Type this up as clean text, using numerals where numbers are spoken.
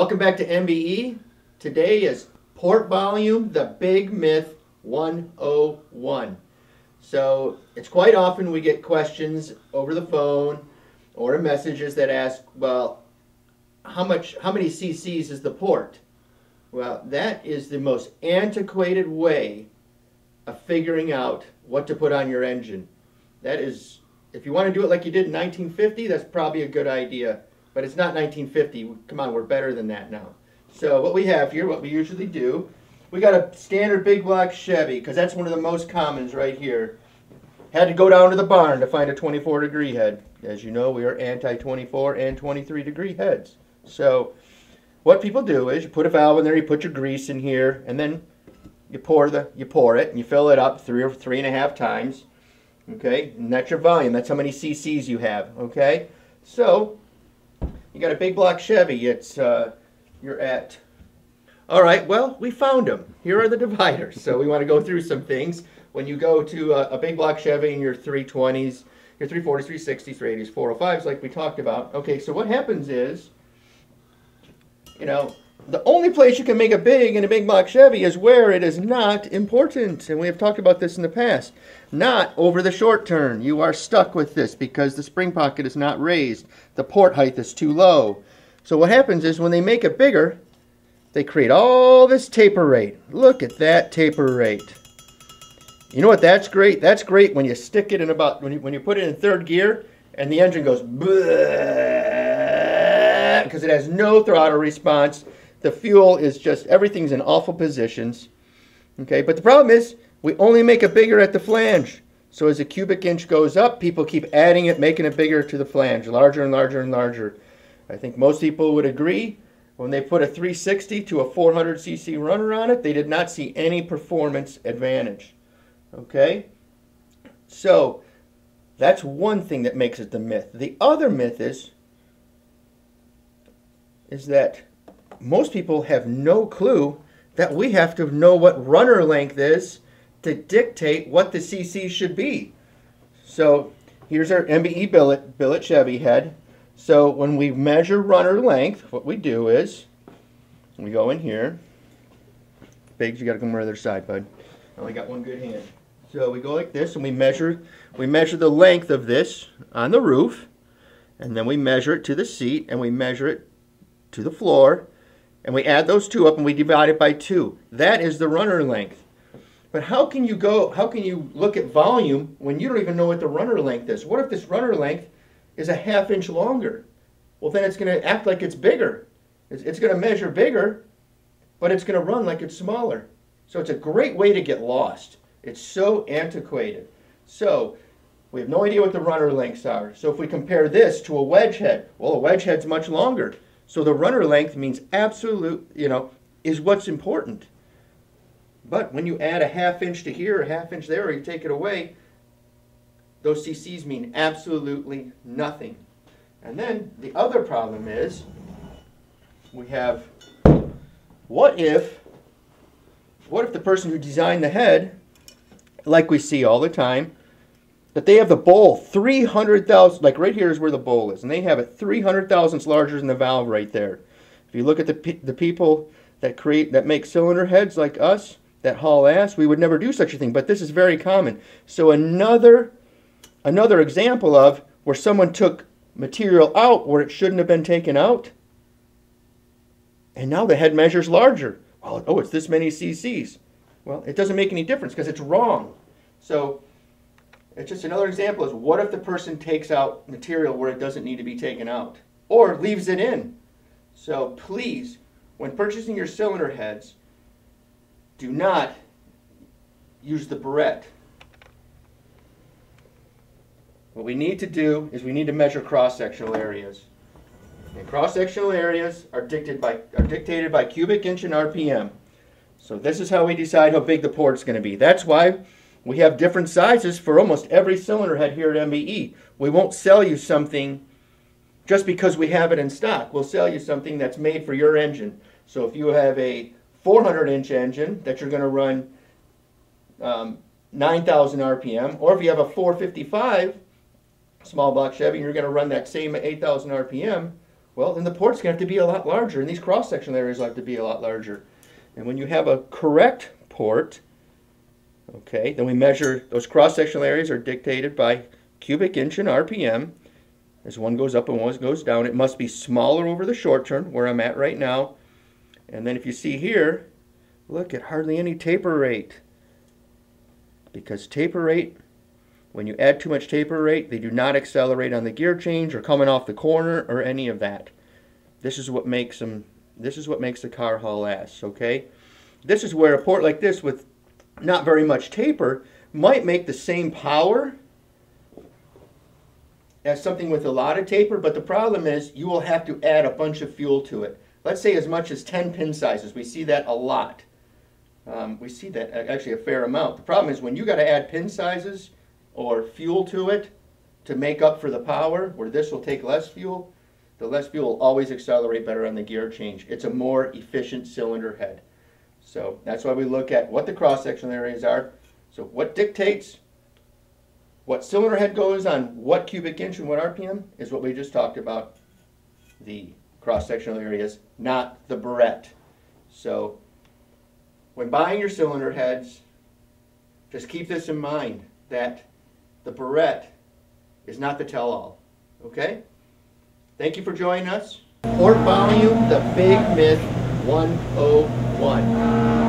Welcome back to MBE. Today is port volume, the big myth 101. So it's quite often we get questions over the phone or in messages that ask, well, how many cc's is the port? Well, that is the most antiquated way of figuring out what to put on your engine. That is, if you want to do it like you did in 1950, that's probably a good idea. But it's not 1950. Come on, we're better than that now. So what we have here, what we usually do, we got a standard big block Chevy, because that's one of the most commons right here. Had to go down to the barn to find a 24-degree head. As you know, we are anti-24 and 23-degree heads. So what people do is you put a valve in there, you put your grease in here, and then you pour it, and you fill it up 3 or 3.5 times. Okay, and that's your volume. That's how many cc's you have. Okay, so you got a big block Chevy. It's you're at. All right. Well, we found them. Here are the dividers. So we want to go through some things. When you go to a big block Chevy and your 320s, your 340s, 360s, 380s, 405s, like we talked about. Okay. So what happens is, you know, the only place you can make it big in a big block Chevy is where it is not important. And we have talked about this in the past. Not over the short turn. You are stuck with this because the spring pocket is not raised. The port height is too low. So what happens is when they make it bigger, they create all this taper rate. Look at that taper rate. You know what, that's great? That's great when you stick it in about, when you put it in third gear and the engine goes because it has no throttle response. The fuel is just, everything's in awful positions. Okay, but the problem is we only make it bigger at the flange. So as the cubic inch goes up, people keep adding it, making it bigger to the flange, larger and larger and larger. I think most people would agree when they put a 360 to a 400 cc runner on it, they did not see any performance advantage. Okay, so that's one thing that makes it the myth. The other myth is that most people have no clue that we have to know what runner length is to dictate what the cc should be. So here's our MBE billet Chevy head. So when we measure runner length, what we do is we go in here. Biggs, you got to come to the other side, bud. I only got one good hand. So we go like this, and we measure the length of this on the roof, and then we measure it to the seat, and we measure it to the floor, and we add those two up, and we divide it by 2. That is the runner length. But how can you look at volume when you don't even know what the runner length is? What if this runner length is a ½ inch longer? Well, then it's going to act like it's bigger. It's going to measure bigger, but it's going to run like it's smaller. So it's a great way to get lost. It's so antiquated. So we have no idea what the runner lengths are. So if we compare this to a wedge head, well, a wedge head's much longer. So the runner length means absolute, is what's important. But when you add a ½ inch to here, a ½ inch there, or you take it away, those cc's mean absolutely nothing. And then the other problem is we have, what if the person who designed the head, like we see all the time, that they have the bowl 300,000, like right here is where the bowl is, and they have it 300 thousandths larger than the valve right there. If you look at the people that make cylinder heads like us, that haul ass, we would never do such a thing, but this is very common. So another example of where someone took material out where it shouldn't have been taken out, and now the head measures larger. Well, oh, it's this many cc's. Well, it doesn't make any difference because it's wrong. So it's just another example is what if the person takes out material where it doesn't need to be taken out or leaves it in? So please, when purchasing your cylinder heads, do not use the barrette. What we need to do is we need to measure cross-sectional areas. And cross-sectional areas are dictated by cubic inch and RPM. So this is how we decide how big the port's going to be. That's why we have different sizes for almost every cylinder head here at MBE. We won't sell you something just because we have it in stock. We'll sell you something that's made for your engine. So if you have a 400-inch engine that you're going to run 9,000 RPM, or if you have a 455 small block Chevy and you're going to run that same 8,000 RPM, well, then the port's going to have to be a lot larger, and these cross-sectional areas will have to be a lot larger. And when you have a correct port, okay, then we measure, those cross-sectional areas are dictated by cubic inch and RPM. As one goes up and one goes down, it must be smaller over the short term, where I'm at right now. And then if you see here, look at hardly any taper rate. Because taper rate, when you add too much taper rate, they do not accelerate on the gear change or coming off the corner or any of that. This is what makes them, this is what makes the car haul ass, okay? This is where a port like this with not very much taper might make the same power as something with a lot of taper, but the problem is you will have to add a bunch of fuel to it. Let's say as much as 10 pin sizes. We see that a lot. We see that actually a fair amount. The problem is when you got to add pin sizes or fuel to it to make up for the power, where this will take less fuel, the less fuel will always accelerate better on the gear change. It's a more efficient cylinder head. So that's why we look at what the cross-sectional areas are. So what dictates what cylinder head goes on what cubic inch and what RPM is what we just talked about, the cross-sectional areas, not the barrette. So when buying your cylinder heads, just keep this in mind, that the barrette is not the tell-all, okay? Thank you for joining us. Port volume, the big myth 101.